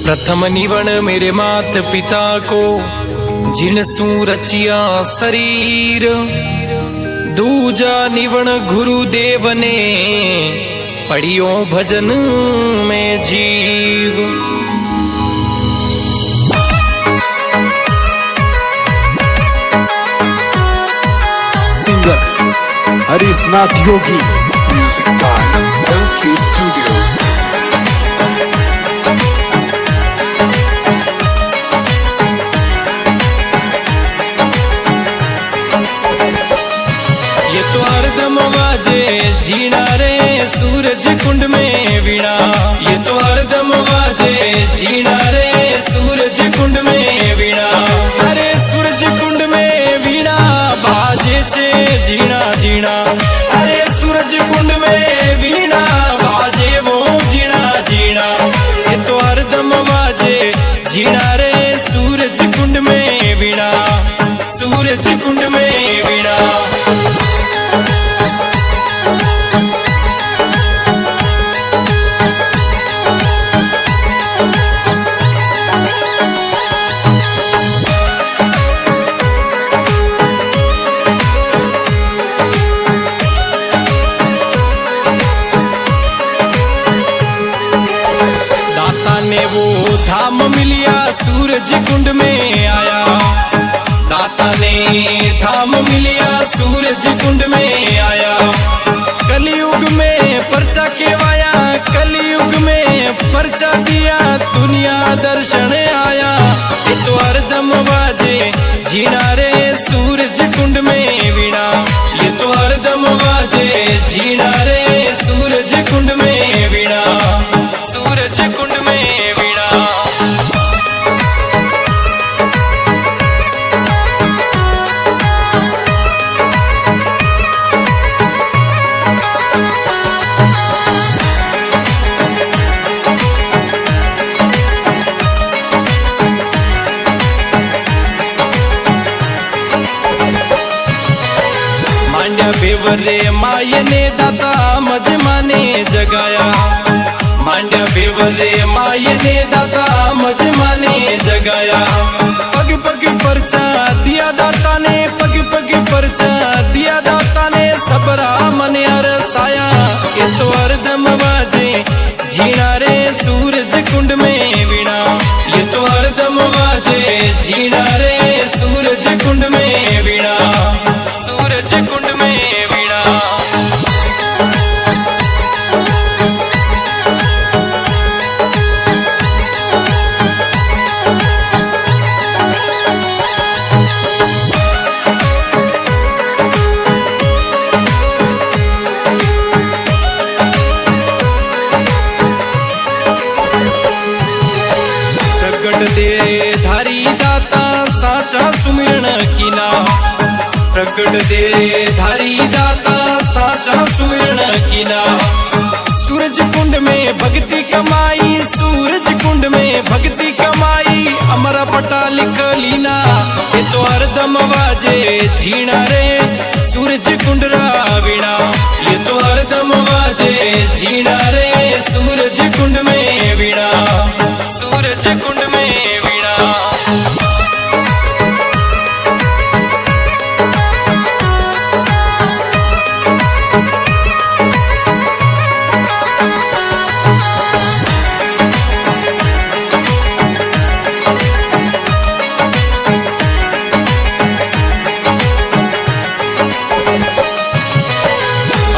प्रथम निवण मेरे मात पिता को, जिन सू रचिया शरीर। दूजा निवण गुरुदेव ने, पढ़ियो भजन में जीव। Singer Harishnath Yogi. Music by LK Studio. ये तो हरदम बाजे जीना रे सूरज कुंड में वीणा। ये तो हरदम बाजे जीना रे सूरज कुंड में वीणा। अरे सूरज कुंड में वीणा बाजे छे जीना जीना। अरे सूरज कुंड में वीणा बाजे वो जीना जीना। ये तो हरदम बाजे जीना रे सूरज कुंड में वीणा। सूरज कुंड में वीणा। वो धाम मिलिया सूरज कुंड में आया। दाता ने धाम मिलिया सूरज कुंड में आया। कलयुग में पर्चा केवाया, कलयुग में पर्चा दिया, दुनिया दर्शन आया। ये तो हरदम बाजे जीना रे सूरज कुंड में वीणा। ये तो हरदम बाजे जीना रे सूरज कुंड में वीणा। सूरज कुंड में बेवरे माये ने दाता मजमाने जगाया। मांड्या बेवरे माये ने दाता मजमाने जगाया। पग पग परचा दिया दाता ने, पग पग परचा दिया दाता ने, सबरा मन अरसाया। ये तो हरदम बाजे जीना रे सूरज कुंड में वीणा। ये तो हरदम बाजे जीना रे सूरज कुंड में वीणा। सूरज कुंड में प्रगट दे धारी दाता साचा सुमिरन कीना। प्रगट दे धारी दाता साचा सुमिरन कीना। सूरज कुंड में भक्ति कमाई, सूरज कुंड में भक्ति कमाई, अमरा पटा लिख लीना। ये तो हरदम बाजे जीना रे सूरज कुंड रा वीणा। ये तो हरदम बाजे जीना रे सूरज कुंड में वीणा। सूरज कुंड में वीणा।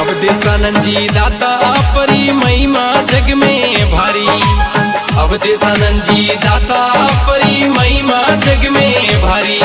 अवधेशानंद जी दाता परी महिमा जग में भारी। अवधेशानंद जी दाता परी महिमा जग में भारी।